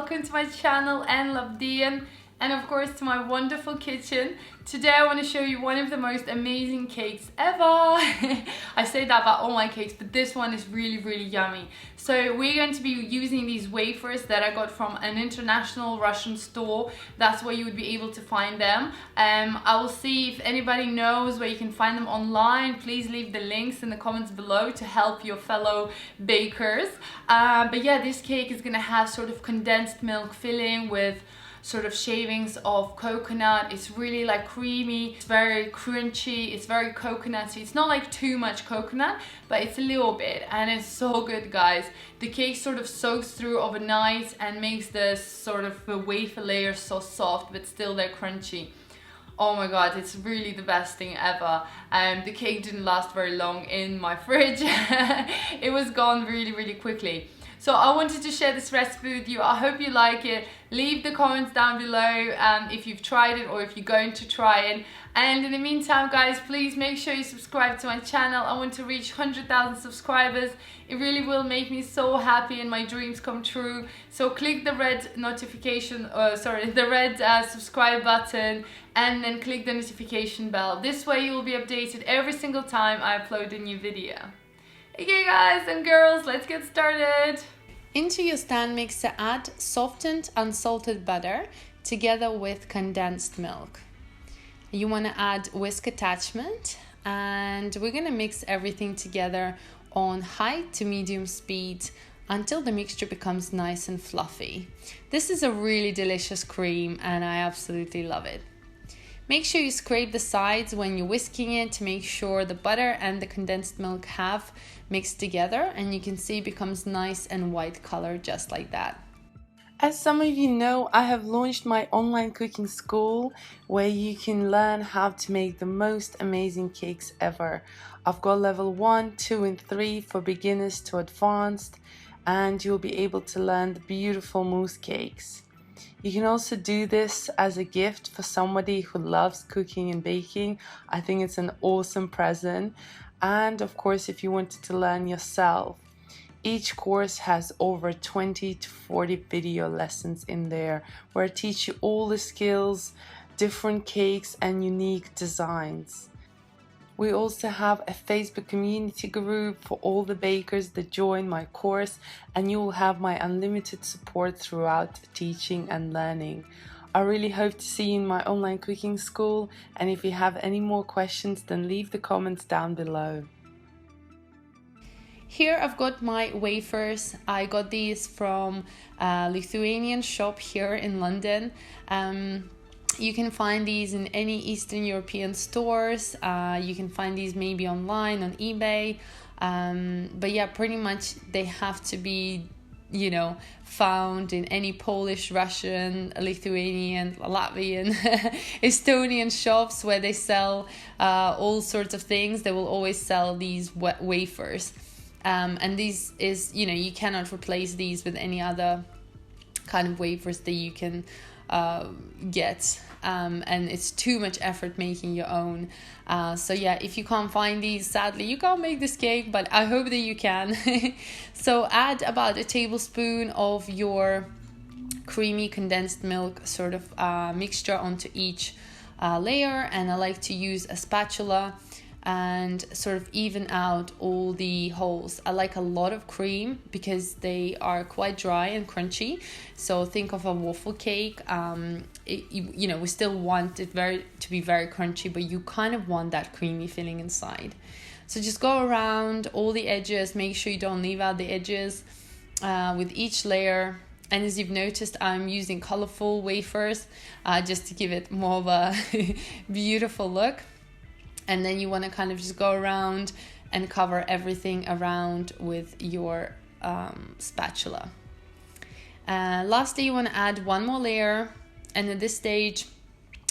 welcome to my channel and Labdian, and of course to my wonderful kitchen. Today I want to show you one of the most amazing cakes ever. I say that about all my cakes, but this one is really yummy. So we're going to be using these wafers that I got from an international Russian store. That's where you would be able to find them. I will see if anybody knows where you can find them online. Please leave the links in the comments below to help your fellow bakers. But yeah, this cake is gonna have sort of condensed milk filling with sort of shavings of coconut. It's really like creamy, it's very crunchy, it's very coconutty. It's not like too much coconut, but it's a little bit, and it's so good, guys. The cake sort of soaks through overnight and makes the sort of the wafer layer so soft, but still they're crunchy. Oh my god, it's really the best thing ever. The cake didn't last very long in my fridge. It was gone really quickly. So I wanted to share this recipe with you. I hope you like it. Leave the comments down below if you've tried it or if you're going to try it. And in the meantime, guys, please make sure you subscribe to my channel. I want to reach 100,000 subscribers. It really will make me so happy and my dreams come true. So click the red notification, the red subscribe button, and then click the notification bell. This way you will be updated every single time I upload a new video. Okay guys and girls, let's get started. Into your stand mixer, add softened unsalted butter together with condensed milk. You want to add whisk attachment, and we're going to mix everything together on high to medium speed until the mixture becomes nice and fluffy. This is a really delicious cream and I absolutely love it. Make sure you scrape the sides when you're whisking it to make sure the butter and the condensed milk have mixed together, and you can see it becomes nice and white color just like that. As some of you know, I have launched my online cooking school where you can learn how to make the most amazing cakes ever. I've got level 1, 2 and 3 for beginners to advanced, and you'll be able to learn the beautiful mousse cakes. You can also do this as a gift for somebody who loves cooking and baking. I think it's an awesome present. And of course, if you wanted to learn yourself, each course has over 20 to 40 video lessons in there where I teach you all the skills, different cakes and unique designs. We also have a Facebook community group for all the bakers that join my course, and you will have my unlimited support throughout teaching and learning. I really hope to see you in my online cooking school, and if you have any more questions, then leave the comments down below. Here I've got my wafers. I got these from a Lithuanian shop here in London. You can find these in any Eastern European stores. You can find these maybe online on eBay. But yeah, pretty much they have to be, you know, found in any Polish, Russian, Lithuanian, Latvian, Estonian shops where they sell all sorts of things. They will always sell these wafers. And these is, you know, you cannot replace these with any other kind of wafers that you can get, and it's too much effort making your own. So yeah, if you can't find these, sadly you can't make this cake, but I hope that you can. So add about a tablespoon of your creamy condensed milk sort of mixture onto each layer, and I like to use a spatula and sort of even out all the holes. I like a lot of cream because they are quite dry and crunchy. So think of a waffle cake. You know, we still want it to be very crunchy, but you kind of want that creamy filling inside. So just go around all the edges, make sure you don't leave out the edges with each layer. And as you've noticed, I'm using colorful wafers just to give it more of a beautiful look. And then you want to kind of just go around and cover everything around with your spatula. Lastly, you want to add one more layer, and at this stage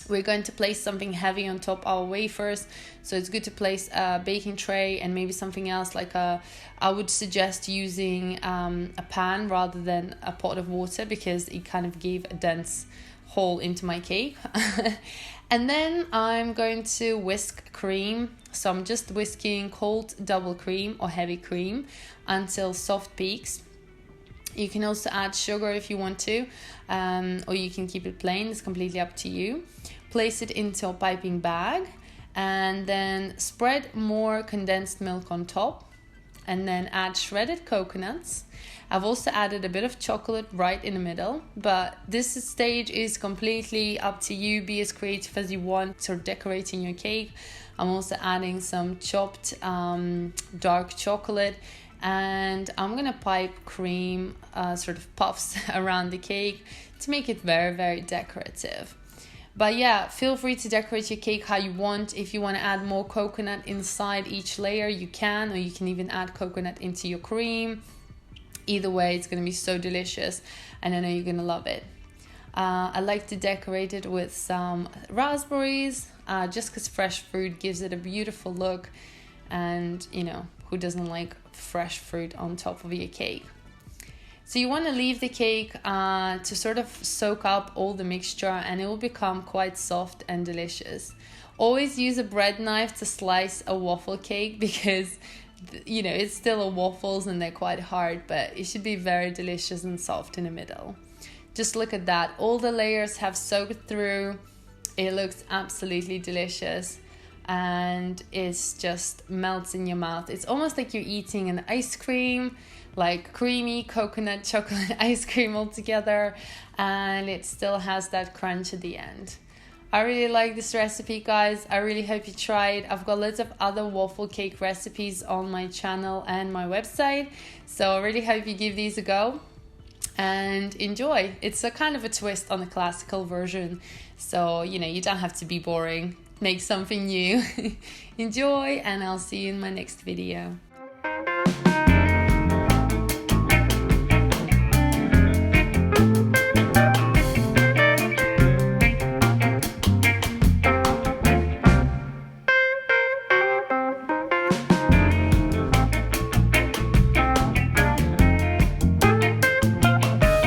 we're going to place something heavy on top our wafers. So it's good to place a baking tray and maybe something else like I would suggest using a pan rather than a pot of water, because it kind of gave a dense hole into my cake. And then I'm going to whisk cream. So I'm just whisking cold double cream or heavy cream until soft peaks. You can also add sugar if you want to, or you can keep it plain. It's completely up to you. Place it into a piping bag and then spread more condensed milk on top, and then add shredded coconuts. I've also added a bit of chocolate right in the middle, but this stage is completely up to you. Be as creative as you want for decorating your cake. I'm also adding some chopped dark chocolate, and I'm gonna pipe cream sort of puffs around the cake to make it very, very decorative. But yeah, feel free to decorate your cake how you want. If you want to add more coconut inside each layer, you can, or you can even add coconut into your cream. Either way, it's going to be so delicious, and I know you're going to love it. I like to decorate it with some raspberries, just because fresh fruit gives it a beautiful look, and you know, who doesn't like fresh fruit on top of your cake? So you want to leave the cake to sort of soak up all the mixture, and it will become quite soft and delicious. Always use a bread knife to slice a waffle cake, because you know, it's still a waffles and they're quite hard, but it should be very delicious and soft in the middle. Just look at that. All the layers have soaked through. It looks absolutely delicious, and it's just melts in your mouth. It's almost like you're eating an ice cream, like creamy coconut chocolate ice cream all together, and it still has that crunch at the end. I really like this recipe, guys. I really hope you try it. I've got loads of other waffle cake recipes on my channel and my website, so I really hope you give these a go and enjoy. It's a kind of a twist on the classical version, so you know, you don't have to be boring. Make something new. Enjoy, and I'll see you in my next video.